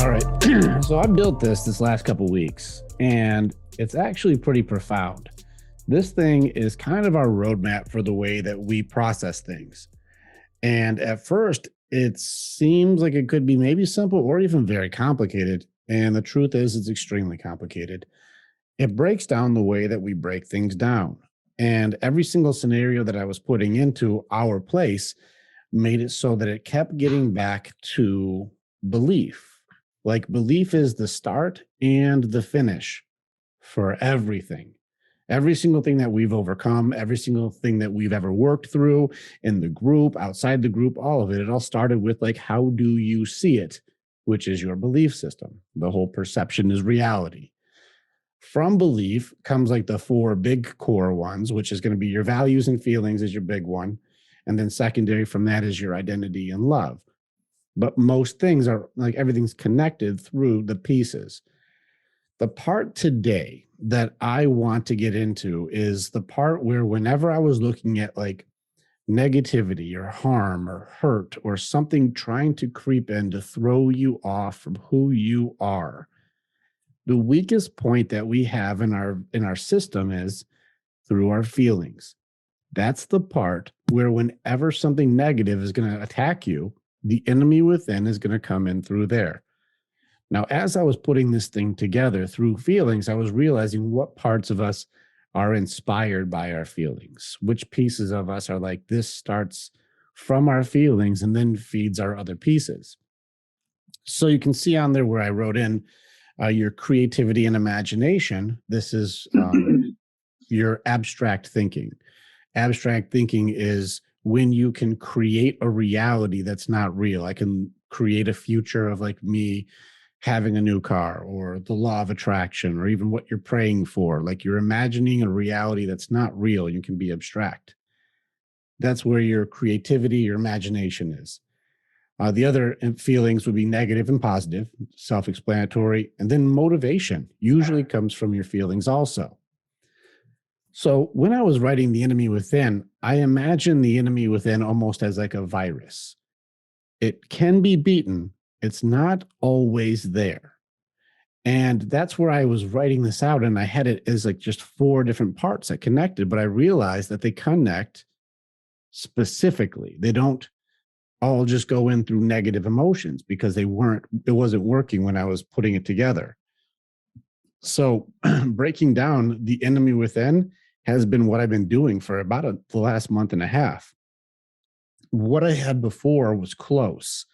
All right. So I built this last couple weeks, and it's actually pretty profound. This thing is kind of our roadmap for the way that we process things. And at first, it seems like it could be maybe simple or even very complicated. And the truth is, it's extremely complicated. It breaks down the way that we break things down. And every single scenario that I was putting into our place made it so that it kept getting back to belief. Like belief is the start and the finish for everything. Every single thing that we've overcome, every single thing that we've ever worked through in the group, outside the group, all of it, it all started with like, how do you see it? Which is your belief system. The whole perception is reality. From belief comes like the four big core ones, which is going to be your values and feelings is your big one. And then secondary from that is your identity and love. But most things are like everything's connected through the pieces. The part today that I want to get into is the part where whenever I was looking at like negativity or harm or hurt or something trying to creep in to throw you off from who you are, the weakest point that we have in our system is through our feelings. That's the part where whenever something negative is going to attack you, the enemy within is going to come in through there. Now, as I was putting this thing together through feelings, I was realizing what parts of us are inspired by our feelings, which pieces of us are like this starts from our feelings and then feeds our other pieces. So you can see on there where I wrote in your creativity and imagination. This is your abstract thinking. Abstract thinking is when you can create a reality that's not real. I can create a future of like me having a new car or the law of attraction or even what you're praying for. Like you're imagining a reality that's not real. You can be abstract. That's where your creativity, your imagination is. The other feelings would be negative and positive, self-explanatory. And then motivation usually comes from your feelings also. So when I was writing The Enemy Within, I imagine the enemy within almost as like a virus. It can be beaten. It's not always there. And that's where I was writing this out. And I had it as like just four different parts that connected, but I realized that they connect specifically. They don't all just go in through negative emotions because it wasn't working when I was putting it together. So breaking down the enemy within has been what I've been doing for about the last month and a half. What I had before was close,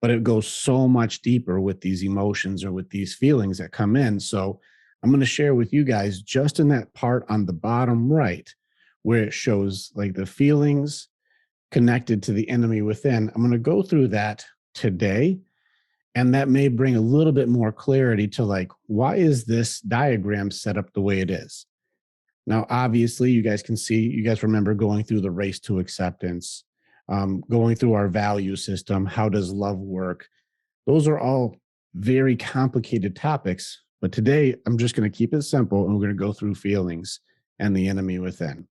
but it goes so much deeper with these emotions or with these feelings that come in. So I'm going to share with you guys just in that part on the bottom right, where it shows like the feelings connected to the enemy within. I'm going to go through that today. And that may bring a little bit more clarity to like, why is this diagram set up the way it is? Now, obviously, you guys remember going through the race to acceptance, going through our value system. How does love work? Those are all very complicated topics. But today, I'm just going to keep it simple and we're going to go through feelings and the enemy within.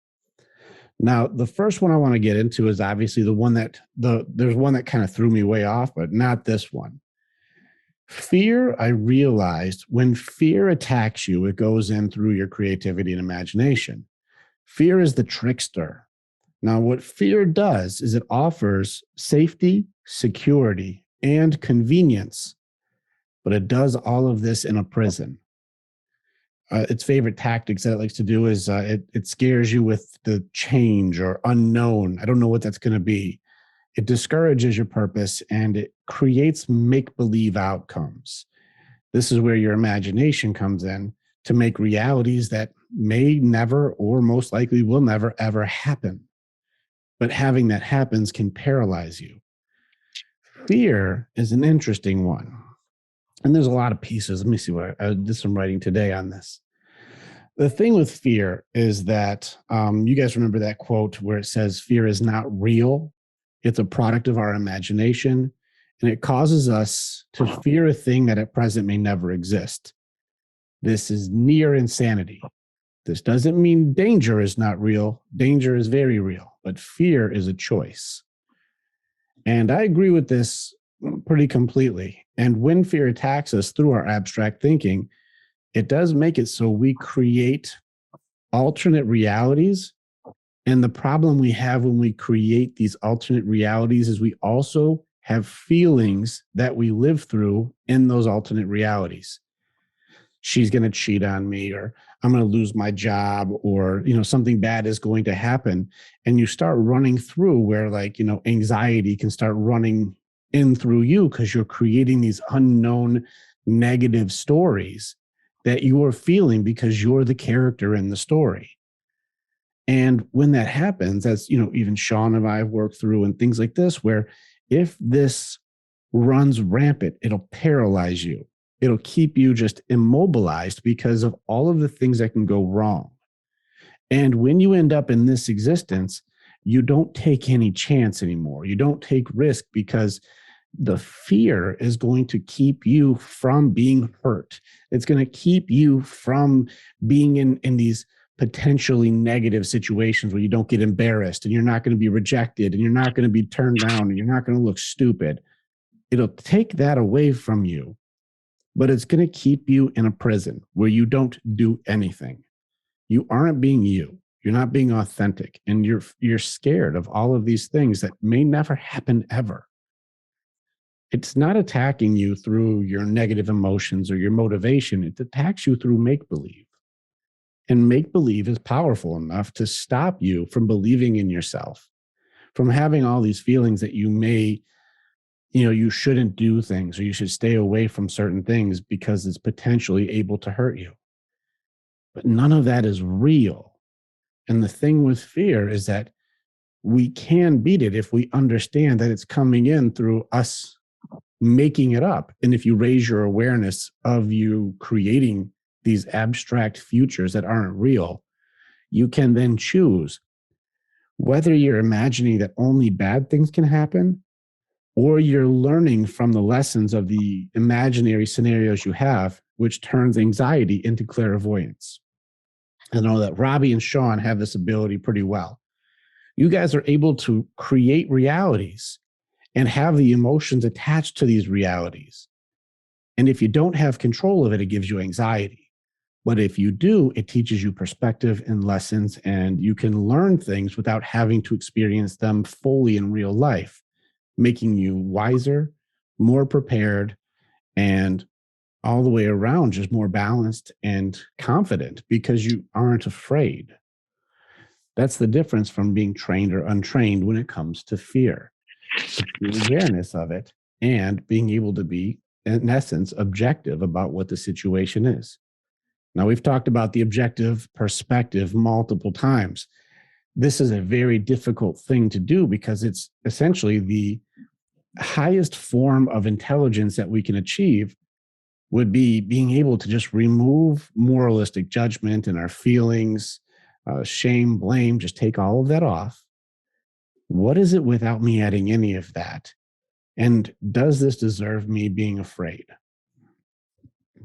Now, the first one I want to get into is obviously there's one that kind of threw me way off, but not this one. Fear, I realized when fear attacks you, it goes in through your creativity and imagination. Fear is the trickster. Now, what fear does is it offers safety, security, and convenience, but it does all of this in a prison. Its favorite tactics that it likes to do is it scares you with the change or unknown. I don't know what that's going to be. It discourages your purpose and it creates make-believe outcomes. This is where your imagination comes in to make realities that may never or most likely will never ever happen. But having that happens can paralyze you. Fear is an interesting one. And there's a lot of pieces. Let me see what I did some writing today on this. The thing with fear is that you guys remember that quote where it says fear is not real. It's a product of our imagination, and it causes us to fear a thing that at present may never exist. This is near insanity. This doesn't mean danger is not real. Danger is very real, but fear is a choice. And I agree with this pretty completely. And when fear attacks us through our abstract thinking, it does make it so we create alternate realities. And the problem we have when we create these alternate realities is we also have feelings that we live through in those alternate realities. She's going to cheat on me, or I'm going to lose my job, or, something bad is going to happen. And you start running through where, like, anxiety can start running in through you because you're creating these unknown negative stories that you are feeling because you're the character in the story. And when that happens, as even Sean and I have worked through and things like this, where if this runs rampant, it'll paralyze you. It'll keep you just immobilized because of all of the things that can go wrong. And when you end up in this existence, you don't take any chance anymore. You don't take risk because the fear is going to keep you from being hurt. It's going to keep you from being in these potentially negative situations where you don't get embarrassed and you're not going to be rejected and you're not going to be turned down and you're not going to look stupid. It'll take that away from you, but it's going to keep you in a prison where you don't do anything. You aren't being you. You're not being authentic, and you're scared of all of these things that may never happen ever. It's not attacking you through your negative emotions or your motivation. It attacks you through make-believe. And make-believe is powerful enough to stop you from believing in yourself, from having all these feelings that you may, you shouldn't do things or you should stay away from certain things because it's potentially able to hurt you. But none of that is real. And the thing with fear is that we can beat it if we understand that it's coming in through us making it up. And if you raise your awareness of you creating these abstract futures that aren't real, you can then choose whether you're imagining that only bad things can happen, or you're learning from the lessons of the imaginary scenarios you have, which turns anxiety into clairvoyance. I know that Robbie and Sean have this ability pretty well. You guys are able to create realities and have the emotions attached to these realities. And if you don't have control of it, it gives you anxiety. But if you do, it teaches you perspective and lessons, and you can learn things without having to experience them fully in real life, making you wiser, more prepared, and all the way around just more balanced and confident because you aren't afraid. That's the difference from being trained or untrained when it comes to fear. It's the awareness of it and being able to be, in essence, objective about what the situation is. Now, we've talked about the objective perspective multiple times. This is a very difficult thing to do because it's essentially the highest form of intelligence that we can achieve would be being able to just remove moralistic judgment and our feelings, shame, blame, just take all of that off. What is it without me adding any of that? And does this deserve me being afraid?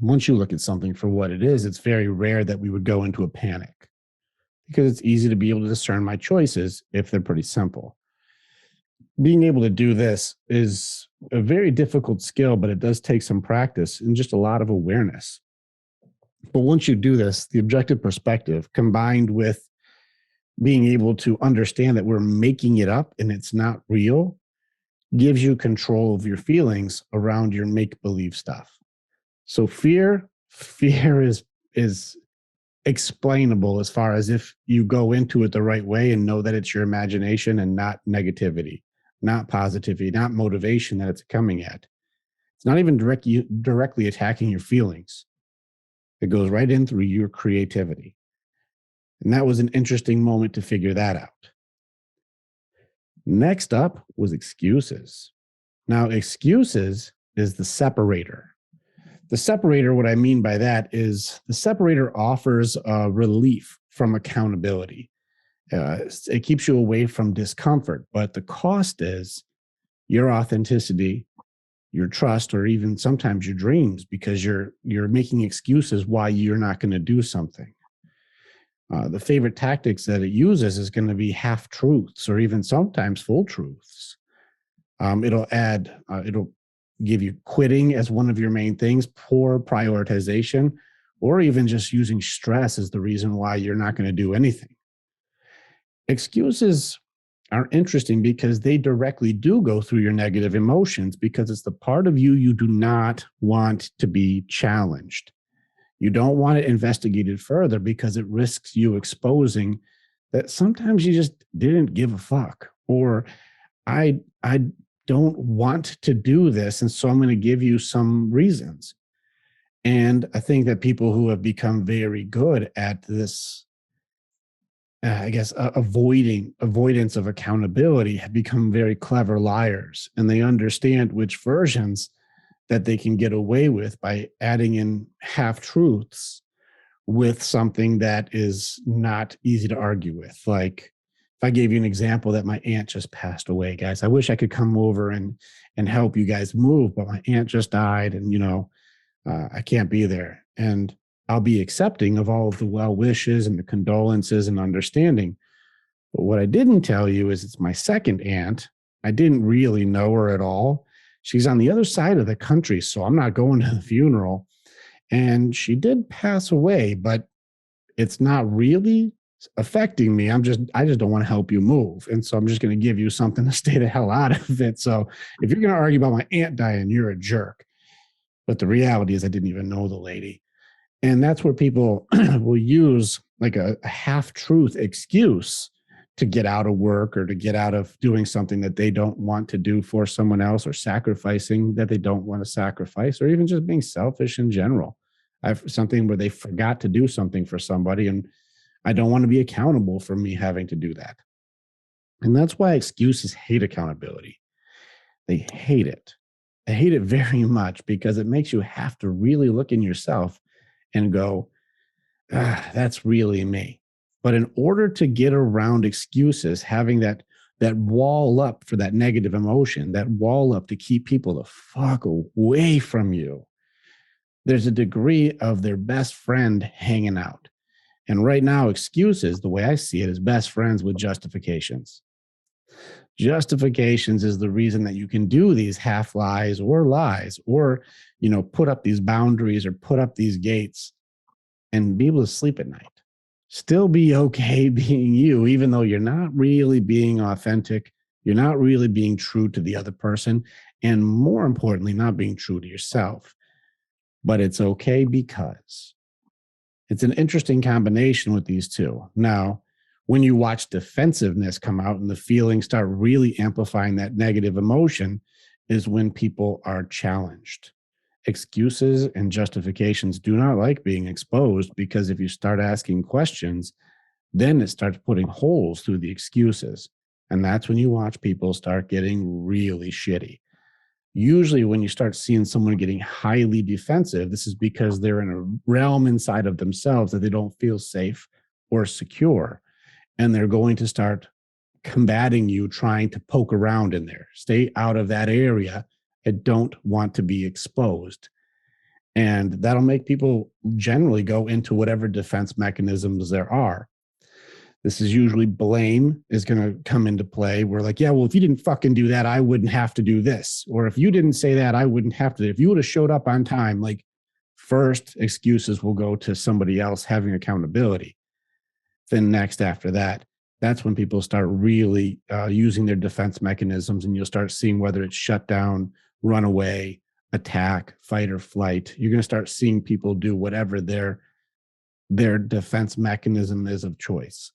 Once you look at something for what it is, it's very rare that we would go into a panic because it's easy to be able to discern my choices if they're pretty simple. Being able to do this is a very difficult skill, but it does take some practice and just a lot of awareness. But once you do this, the objective perspective combined with being able to understand that we're making it up and it's not real gives you control of your feelings around your make-believe stuff. So fear is explainable as far as if you go into it the right way and know that it's your imagination and not negativity, not positivity, not motivation that it's coming at. It's not even directly attacking your feelings. It goes right in through your creativity. And that was an interesting moment to figure that out. Next up was excuses. Now, excuses is the separator. The separator, what I mean by that is the separator offers relief from accountability. It keeps you away from discomfort, but the cost is your authenticity, your trust, or even sometimes your dreams, because you're making excuses why you're not going to do something. The favorite tactics that it uses is going to be half truths or even sometimes full truths. It'll give you quitting as one of your main things, poor prioritization, or even just using stress as the reason why you're not going to do anything. Excuses are interesting because they directly do go through your negative emotions because it's the part of you you do not want to be challenged. You don't want it investigated further because it risks you exposing that sometimes you just didn't give a fuck, or I don't want to do this, and so I'm going to give you some reasons. And I think that people who have become very good at this, I guess, avoidance of accountability have become very clever liars, and they understand which versions that they can get away with by adding in half truths with something that is not easy to argue with. Like, if I gave you an example that my aunt just passed away, guys, I wish I could come over and help you guys move, but my aunt just died, and I can't be there. And I'll be accepting of all of the well wishes and the condolences and understanding. But what I didn't tell you is it's my second aunt. I didn't really know her at all. She's on the other side of the country, so I'm not going to the funeral. And she did pass away, but it's not really affecting me. I just don't want to help you move. And so I'm just going to give you something to stay the hell out of it. So if you're going to argue about my aunt dying, you're a jerk. But the reality is I didn't even know the lady. And that's where people will use like a half truth excuse to get out of work or to get out of doing something that they don't want to do for someone else, or sacrificing that they don't want to sacrifice, or even just being selfish in general. I've something where they forgot to do something for somebody, and I don't want to be accountable for me having to do that. And that's why excuses hate accountability. They hate it. They hate it very much because it makes you have to really look in yourself and go, that's really me. But in order to get around excuses, having that wall up for that negative emotion, that wall up to keep people the fuck away from you, there's a degree of their best friend hanging out. And right now, excuses, the way I see it, is best friends with justifications. Justifications is the reason that you can do these half lies, or put up these boundaries or put up these gates and be able to sleep at night. Still be okay being you, even though you're not really being authentic. You're not really being true to the other person. And more importantly, not being true to yourself. But it's okay because it's an interesting combination with these two. Now, when you watch defensiveness come out and the feelings start really amplifying that negative emotion, is when people are challenged. Excuses and justifications do not like being exposed, because if you start asking questions, then it starts putting holes through the excuses. And that's when you watch people start getting really shitty. Usually, when you start seeing someone getting highly defensive, this is because they're in a realm inside of themselves that they don't feel safe or secure. And they're going to start combating you, trying to poke around in there. Stay out of that area and don't want to be exposed. And that'll make people generally go into whatever defense mechanisms there are. This is usually blame is going to come into play. We're like, yeah, well, if you didn't fucking do that, I wouldn't have to do this. Or if you didn't say that, I wouldn't have to. If you would have showed up on time, like, first excuses will go to somebody else having accountability. Then next after that, that's when people start really using their defense mechanisms, and you'll start seeing whether it's shut down, run away, attack, fight or flight. You're going to start seeing people do whatever their defense mechanism is of choice.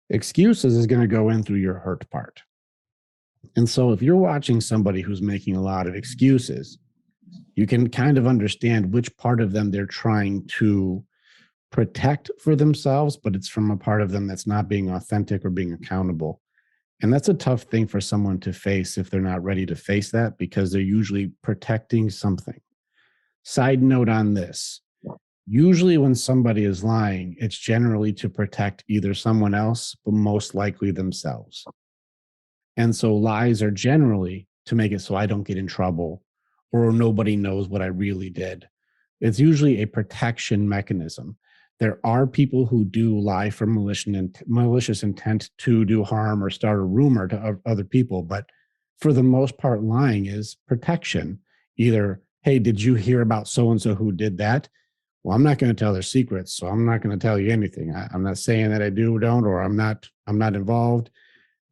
Excuses is going to go in through your hurt part. And so if you're watching somebody who's making a lot of excuses, you can kind of understand which part of them they're trying to protect for themselves, but it's from a part of them that's not being authentic or being accountable. And that's a tough thing for someone to face if they're not ready to face that, because they're usually protecting something. Side note on this. Usually when somebody is lying, it's generally to protect either someone else, but most likely themselves. And so lies are generally to make it so I don't get in trouble or nobody knows what I really did. It's usually a protection mechanism. There are people who do lie for malicious intent to do harm or start a rumor to other people, but for the most part, lying is protection. Either, hey, did you hear about so-and-so who did that? Well, I'm not going to tell their secrets, so I'm not going to tell you anything. I'm not saying that I do or don't, or I'm not involved.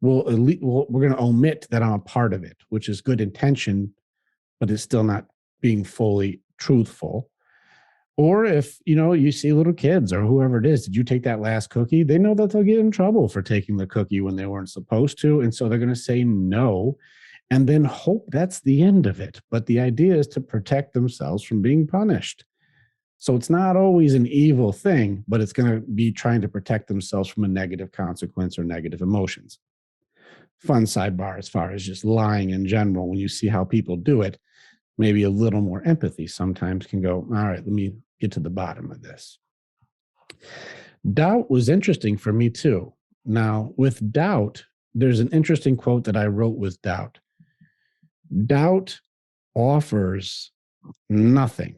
We're going to omit that I'm a part of it, which is good intention, but it's still not being fully truthful. Or if, you see little kids or whoever it is, did you take that last cookie? They know that they'll get in trouble for taking the cookie when they weren't supposed to. And so they're going to say no and then hope that's the end of it. But the idea is to protect themselves from being punished. So it's not always an evil thing, but it's going to be trying to protect themselves from a negative consequence or negative emotions. Fun sidebar as far as just lying in general, when you see how people do it, maybe a little more empathy sometimes can go, all right, let me get to the bottom of this. Doubt was interesting for me too. Now, with doubt, there's an interesting quote that I wrote with doubt. Doubt offers nothing,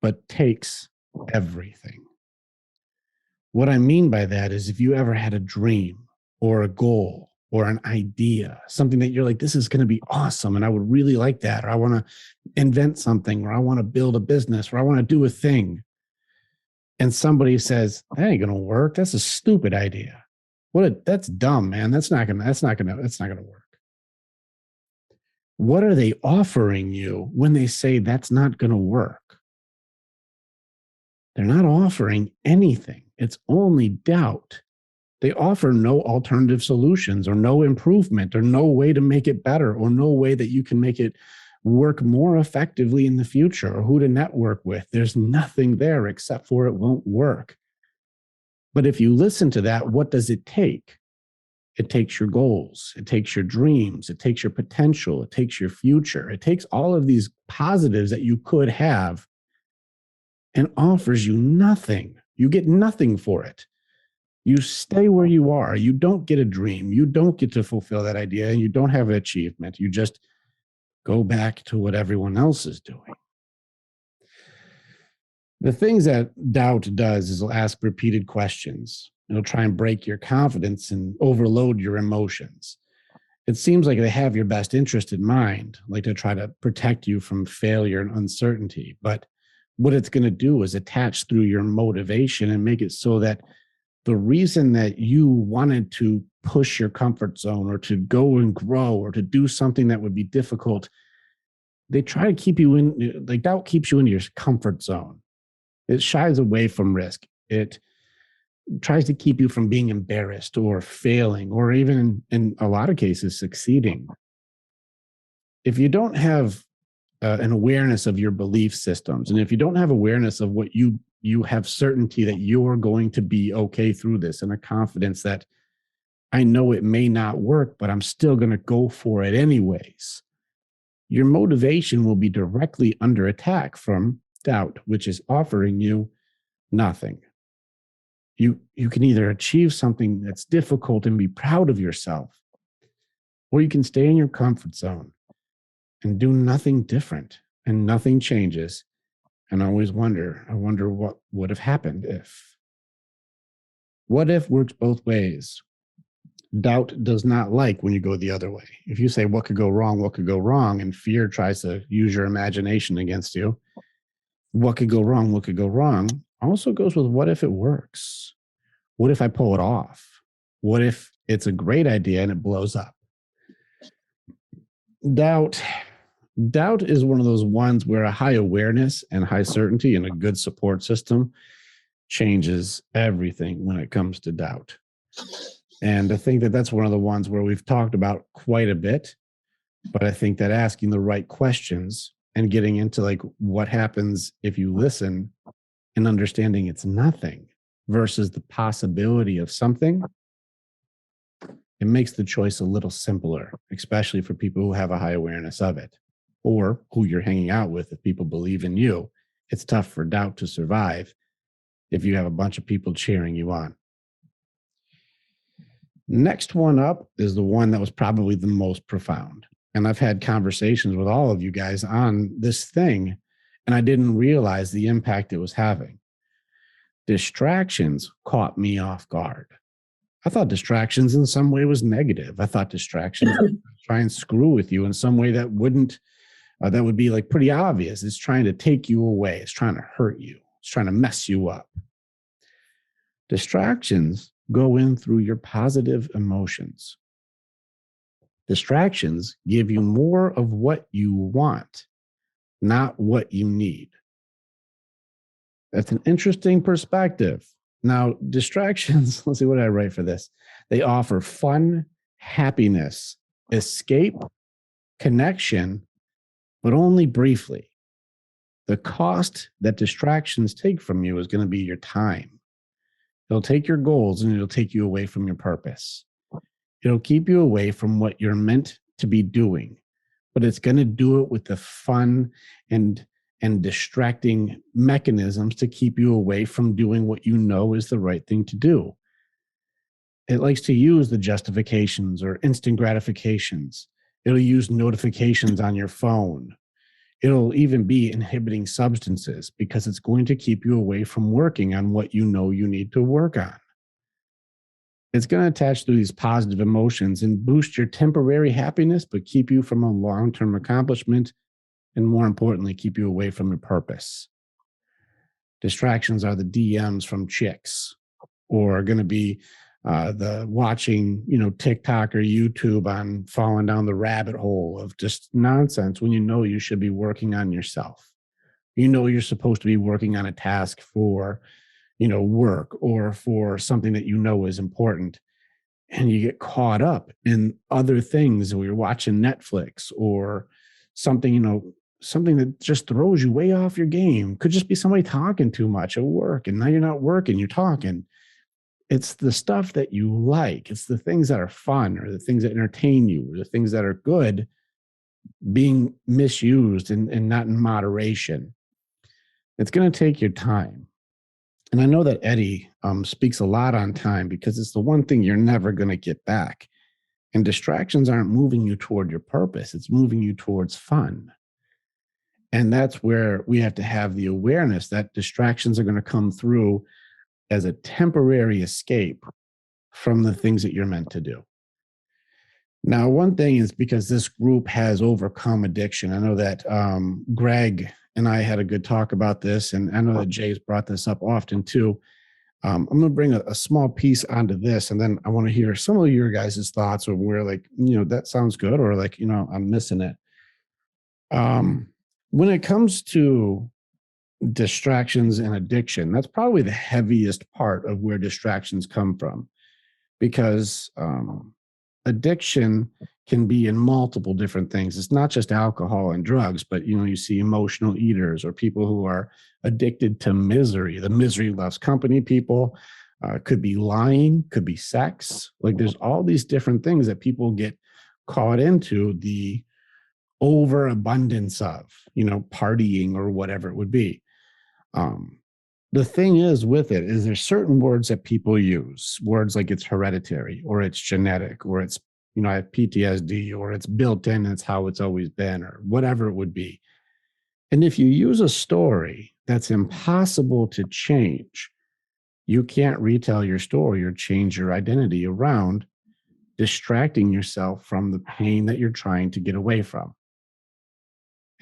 but takes everything. What I mean by that is if you ever had a dream or a goal or an idea, something that you're like, this is going to be awesome, and I would really like that, or I want to invent something, or I want to build a business, or I want to do a thing, and somebody says, that ain't going to work. That's a stupid idea. That's dumb, man. That's not going to work. What are they offering you when they say that's not going to work? They're not offering anything. It's only doubt. They offer no alternative solutions or no improvement or no way to make it better or no way that you can make it work more effectively in the future or who to network with. There's nothing there except for it won't work. But if you listen to that, what does it take? It takes your goals. It takes your dreams. It takes your potential. It takes your future. It takes all of these positives that you could have and offers you nothing. You get nothing for it. You stay where you are. You don't get a dream. You don't get to fulfill that idea. And you don't have an achievement. You just go back to what everyone else is doing. The things that doubt does is it'll ask repeated questions. It'll try and break your confidence and overload your emotions. It seems like they have your best interest in mind, like to try to protect you from failure and uncertainty. But what it's going to do is attach through your motivation and make it so that the reason that you wanted to push your comfort zone or to go and grow or to do something that would be difficult, they try to keep you in, like doubt keeps you in your comfort zone. It shies away from risk. It tries to keep you from being embarrassed or failing or even in a lot of cases succeeding. If you don't have an awareness of your belief systems, and if you don't have awareness of what you have certainty that you're going to be okay through this and a confidence that I know it may not work, but I'm still going to go for it anyways, your motivation will be directly under attack from doubt, which is offering you nothing. You can either achieve something that's difficult and be proud of yourself, or you can stay in your comfort zone and do nothing different and nothing changes. And I wonder what would have happened if. What if works both ways. Doubt does not like when you go the other way. If you say, what could go wrong? What could go wrong? And fear tries to use your imagination against you. What could go wrong? What could go wrong? Also goes with what if it works? What if I pull it off? What if it's a great idea and it blows up? Doubt is one of those ones where a high awareness and high certainty and a good support system changes everything when it comes to doubt. And I think that that's one of the ones where we've talked about quite a bit, but I think that asking the right questions and getting into like what happens if you listen and understanding it's nothing versus the possibility of something, it makes the choice a little simpler, especially for people who have a high awareness of it or who you're hanging out with. If people believe in you, it's tough for doubt to survive if you have a bunch of people cheering you on. Next one up is the one that was probably the most profound. And I've had conversations with all of you guys on this thing, and I didn't realize the impact it was having. Distractions caught me off guard. I thought distractions in some way was negative. I thought distractions were try and screw with you in some way that wouldn't, that would be like pretty obvious. It's trying to take you away. It's trying to hurt you. It's trying to mess you up. Distractions go in through your positive emotions. Distractions give you more of what you want, not what you need. That's an interesting perspective. Now, distractions, let's see what I write for this. They offer fun, happiness, escape, connection, but only briefly. The cost that distractions take from you is going to be your time. It'll take your goals and it'll take you away from your purpose. It'll keep you away from what you're meant to be doing, but it's going to do it with the fun and distracting mechanisms to keep you away from doing what you know is the right thing to do. It likes to use the justifications or instant gratifications. It'll use notifications on your phone. It'll even be inhibiting substances because it's going to keep you away from working on what you know you need to work on. It's going to attach to these positive emotions and boost your temporary happiness, but keep you from a long-term accomplishment, and more importantly, keep you away from your purpose. Distractions are the DMs from chicks, or going to be the watching, TikTok or YouTube on falling down the rabbit hole of just nonsense when you know you should be working on yourself. You know you're supposed to be working on a task for, work or for something that you know is important. And you get caught up in other things, or you're watching Netflix or something, something that just throws you way off your game. Could just be somebody talking too much at work, and now you're not working, you're talking. It's the stuff that you like. It's the things that are fun or the things that entertain you or the things that are good being misused and not in moderation. It's going to take your time. And I know that Eddie speaks a lot on time because it's the one thing you're never going to get back. And distractions aren't moving you toward your purpose. It's moving you towards fun. And that's where we have to have the awareness that distractions are going to come through as a temporary escape from the things that you're meant to do. Now, one thing is because this group has overcome addiction. I know that Greg and I had a good talk about this, and I know that Jay's brought this up often too. I'm going to bring a small piece onto this, and then I want to hear some of your guys' thoughts of where, like, that sounds good, or like, I'm missing it. When it comes to distractions and addiction, that's probably the heaviest part of where distractions come from, because addiction can be in multiple different things. It's not just alcohol and drugs, but you see emotional eaters or people who are addicted to misery. The misery loves company people. Could be lying, could be sex. Like, there's all these different things that people get caught into the overabundance of, partying or whatever it would be. The thing is with it is there's certain words that people use, words like it's hereditary or it's genetic or it's, I have PTSD or it's built in, it's how it's always been or whatever it would be. And if you use a story that's impossible to change, you can't retell your story or change your identity around distracting yourself from the pain that you're trying to get away from.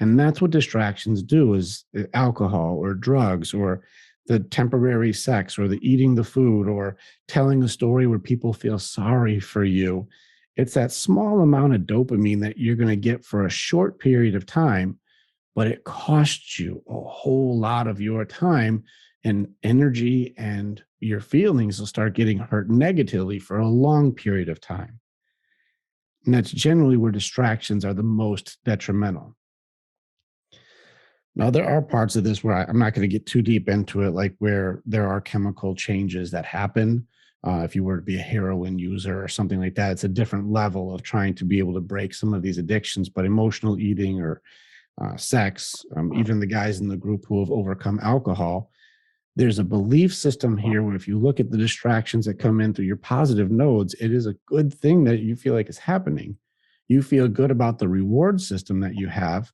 And that's what distractions do, is alcohol or drugs or the temporary sex or the eating the food or telling a story where people feel sorry for you. It's that small amount of dopamine that you're going to get for a short period of time, but it costs you a whole lot of your time and energy, and your feelings will start getting hurt negatively for a long period of time. And that's generally where distractions are the most detrimental. Now, there are parts of this where I'm not going to get too deep into it, like where there are chemical changes that happen. If you were to be a heroin user or something like that, it's a different level of trying to be able to break some of these addictions. But emotional eating or sex, even the guys in the group who have overcome alcohol, there's a belief system here where if you look at the distractions that come in through your positive nodes, it is a good thing that you feel like is happening. You feel good about the reward system that you have.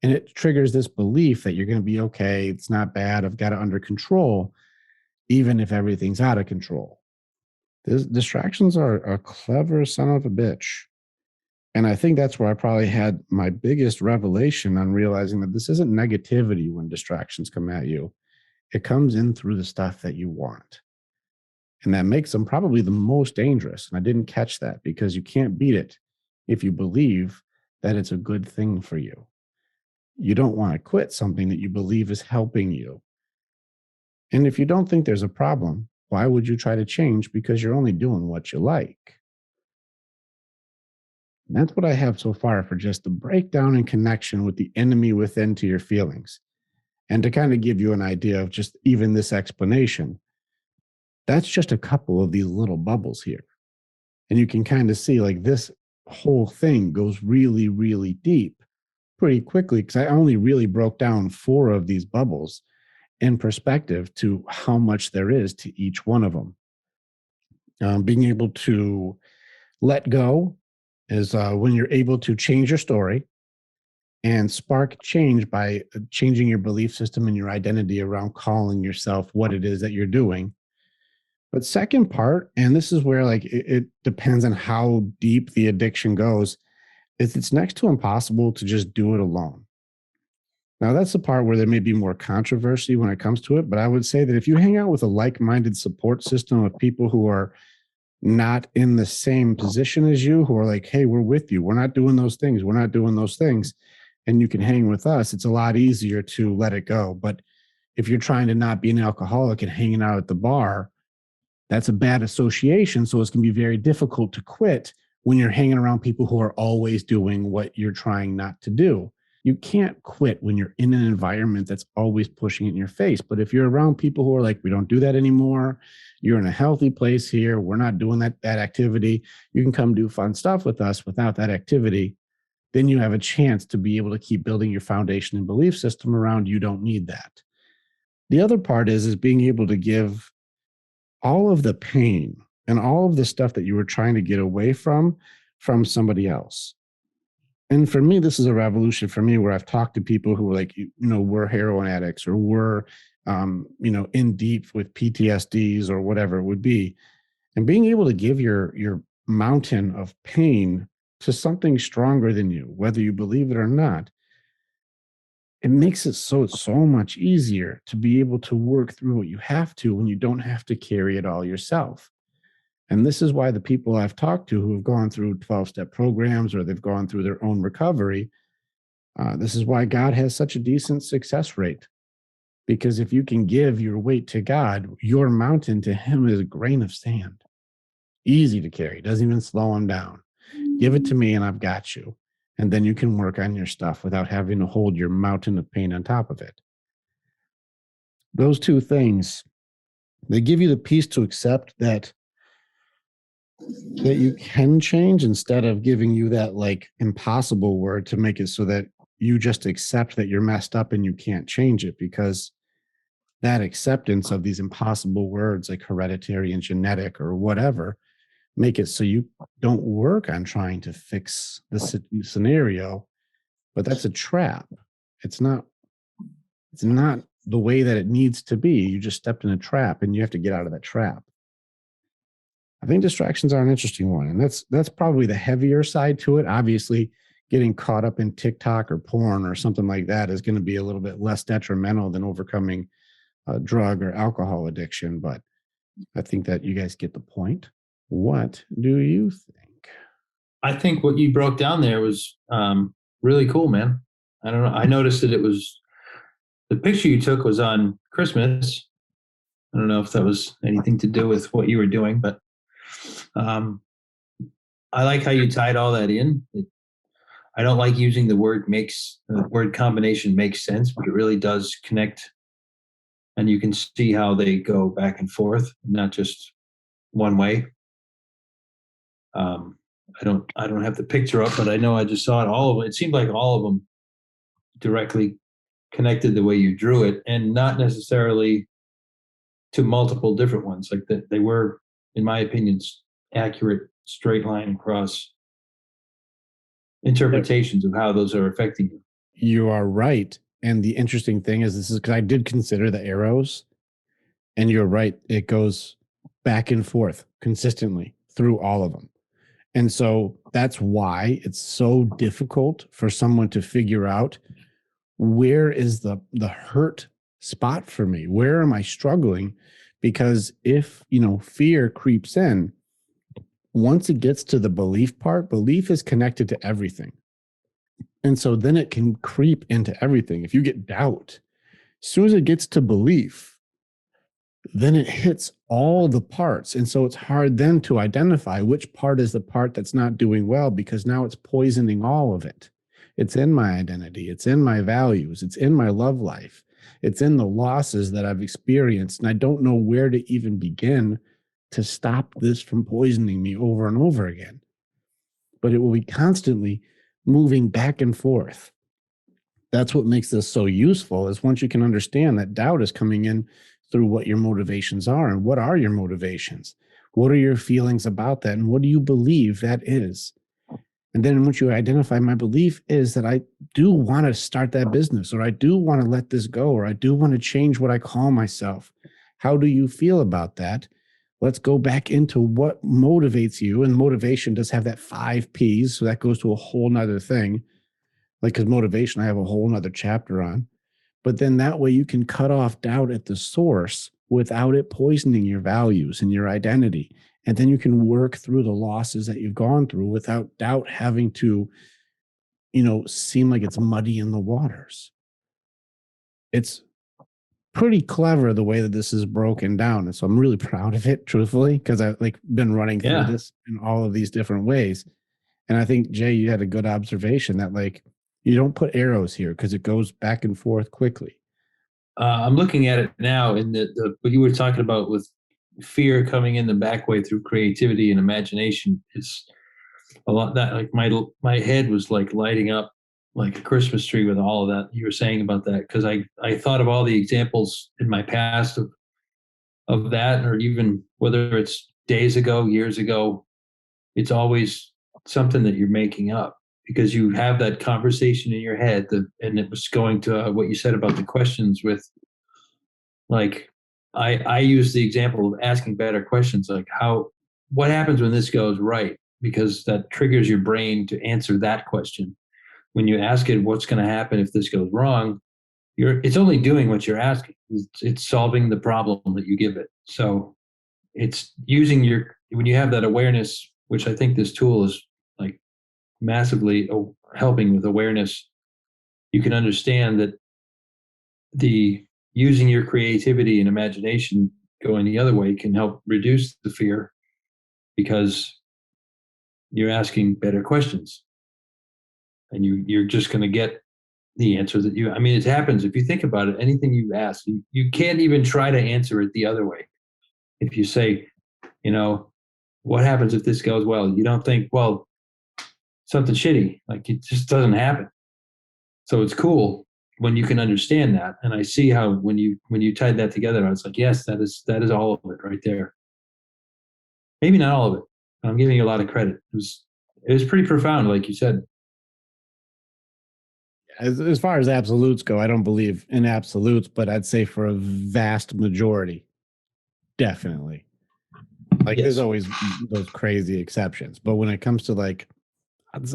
And it triggers this belief that you're going to be okay. It's not bad. I've got it under control, even if everything's out of control. Distractions are a clever son of a bitch. And I think that's where I probably had my biggest revelation on realizing that this isn't negativity when distractions come at you. It comes in through the stuff that you want. And that makes them probably the most dangerous. And I didn't catch that because you can't beat it if you believe that it's a good thing for you. You don't want to quit something that you believe is helping you. And if you don't think there's a problem, why would you try to change because you're only doing what you like? And that's what I have so far for just the breakdown and connection with the enemy within to your feelings. And to kind of give you an idea of just even this explanation, that's just a couple of these little bubbles here. And you can kind of see like this whole thing goes really, really deep pretty quickly because I only really broke down four of these bubbles in perspective to how much there is to each one of them. Being able to let go is when you're able to change your story and spark change by changing your belief system and your identity around calling yourself what it is that you're doing. But second part, and this is where like it depends on how deep the addiction goes, is it's next to impossible to just do it alone. Now that's the part where there may be more controversy when it comes to it, but I would say that if you hang out with a like-minded support system of people who are not in the same position as you, who are like, hey, we're with you. We're not doing those things. We're not doing those things. And you can hang with us. It's a lot easier to let it go. But if you're trying to not be an alcoholic and hanging out at the bar, that's a bad association. So it's going to be very difficult to quit when you're hanging around people who are always doing what you're trying not to do. You can't quit when you're in an environment that's always pushing it in your face. But if you're around people who are like, we don't do that anymore, you're in a healthy place here, we're not doing that activity, you can come do fun stuff with us without that activity, then you have a chance to be able to keep building your foundation and belief system around you don't need that. The other part is being able to give all of the pain and all of the stuff that you were trying to get away from somebody else. And for me, this is a revolution for me where I've talked to people who are like, were heroin addicts or were, in deep with PTSDs or whatever it would be. And being able to give your mountain of pain to something stronger than you, whether you believe it or not, it makes it so it's so much easier to be able to work through what you have to when you don't have to carry it all yourself. And this is why the people I've talked to who have gone through 12-step programs or they've gone through their own recovery, this is why God has such a decent success rate. Because if you can give your weight to God, your mountain to him is a grain of sand. Easy to carry, doesn't even slow him down. Give it to me and I've got you. And then you can work on your stuff without having to hold your mountain of pain on top of it. Those two things, they give you the peace to accept that you can change instead of giving you that like impossible word to make it so that you just accept that you're messed up and you can't change it, because that acceptance of these impossible words like hereditary and genetic or whatever make it so you don't work on trying to fix the scenario, but that's a trap. It's not the way that it needs to be. You just stepped in a trap and you have to get out of that trap. I think distractions are an interesting one, and that's probably the heavier side to it. Obviously, getting caught up in TikTok or porn or something like that is going to be a little bit less detrimental than overcoming a drug or alcohol addiction, but I think that you guys get the point. What do you think? I think what you broke down there was really cool, man. I don't know. I noticed that it was the picture you took was on Christmas. I don't know if that was anything to do with what you were doing, but um, I like how you tied all that in. I don't like using the word combination makes sense, but it really does connect, and you can see how they go back and forth, not just one way. I don't have the picture up, but I know I just saw it. All of it. It seemed like all of them directly connected the way you drew it, and not necessarily to multiple different ones. Like that, they were, in my opinion, accurate, straight line across interpretations of how those are affecting you. You are right. And the interesting thing is, this is because I did consider the arrows, and you're right. It goes back and forth consistently through all of them. And so that's why it's so difficult for someone to figure out, where is the hurt spot for me? Where am I struggling? Because if, fear creeps in, once it gets to the belief part, belief is connected to everything. And so then it can creep into everything. If you get doubt, as soon as it gets to belief, then it hits all the parts. And so it's hard then to identify which part is the part that's not doing well, because now it's poisoning all of it. It's in my identity, it's in my values, it's in my love life, it's in the losses that I've experienced. And I don't know where to even begin to stop this from poisoning me over and over again. But it will be constantly moving back and forth. That's what makes this so useful, is once you can understand that doubt is coming in through what your motivations are. And what are your motivations? What are your feelings about that? And what do you believe that is? And then once you identify, my belief is that I do want to start that business, or I do want to let this go, or I do want to change what I call myself. How do you feel about that? Let's go back into what motivates you. And motivation does have that 5 P's. So that goes to a whole nother thing. Like, because motivation, I have a whole nother chapter on. But then that way you can cut off doubt at the source without it poisoning your values and your identity. And then you can work through the losses that you've gone through without doubt having to, seem like it's muddy in the waters. It's pretty clever the way that this is broken down. And so I'm really proud of it, truthfully, because I've been running through this in all of these different ways. And I think, Jay, you had a good observation that you don't put arrows here because it goes back and forth quickly. I'm looking at it now, and what you were talking about with fear coming in the back way through creativity and imagination is a lot. That my head was lighting up like a Christmas tree with all of that you were saying about that, because I thought of all the examples in my past of that, or even whether it's days ago, years ago. It's always something that you're making up, because you have that conversation in your head. And it was going to what you said about the questions with, I use the example of asking better questions, like what happens when this goes right? Because that triggers your brain to answer that question. When you ask it, what's going to happen if this goes wrong? It's only doing what you're asking. It's solving the problem that you give it. So it's using when you have that awareness, which I think this tool is massively helping with awareness. You can understand that the using your creativity and imagination going the other way can help reduce the fear, because you're asking better questions, and you're just going to get the answer that it happens. If you think about it, anything you ask, you can't even try to answer it the other way. If you say, what happens if this goes well? You don't think, well, something shitty, it just doesn't happen. So it's cool when you can understand that. And I see how when you tied that together, I was like, yes, that is all of it right there. Maybe not all of it. I'm giving you a lot of credit. It was pretty profound, like you said. As far as absolutes go, I don't believe in absolutes, but I'd say for a vast majority, definitely. Yes. There's always those crazy exceptions, but when it comes to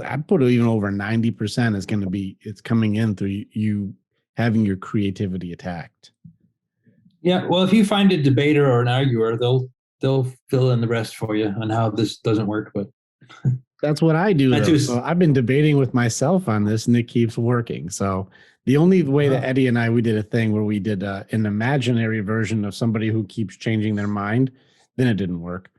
I'd put it even over 90% is going to be, it's coming in through you having your creativity attacked. Yeah, well, if you find a debater or an arguer, they'll fill in the rest for you on how this doesn't work. But that's what I do. So I've been debating with myself on this, and it keeps working. So the only way that Eddie and we did a thing where we did an imaginary version of somebody who keeps changing their mind, then it didn't work.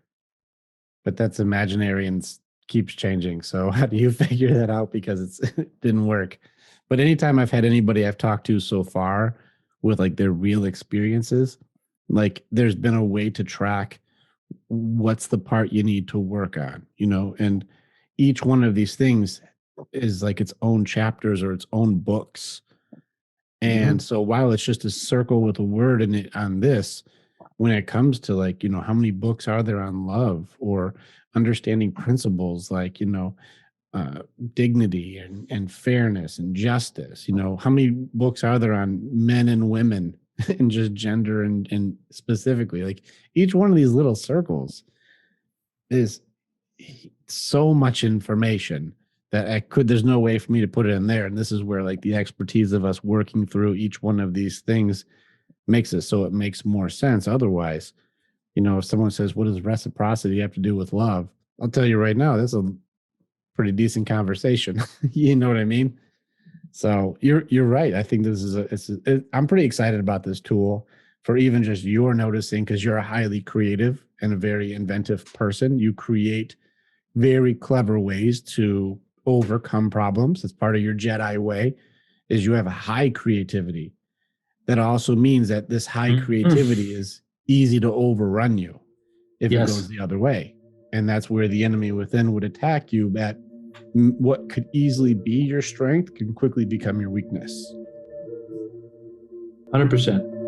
But that's imaginary and keeps changing. So how do you figure that out? Because it didn't work. But anytime I've had anybody I've talked to so far with their real experiences, there's been a way to track what's the part you need to work on, and each one of these things is its own chapters or its own books. And so while it's just a circle with a word in it on this, when it comes to how many books are there on love or understanding principles dignity and fairness and justice, how many books are there on men and women and just gender and specifically each one of these little circles is so much information that there's no way for me to put it in there. And this is where like the expertise of us working through each one of these things makes it so it makes more sense. Otherwise, if someone says, what does reciprocity have to do with love? I'll tell you right now, that's a pretty decent conversation. You know what I mean? So you're right. I think this is I'm pretty excited about this tool for even just your noticing, because you're a highly creative and a very inventive person. You create very clever ways to overcome problems. It's part of your Jedi way, is you have a high creativity. That also means that this high creativity is easy to overrun you if it goes the other way. And that's where the enemy within would attack you, that what could easily be your strength can quickly become your weakness. 100%.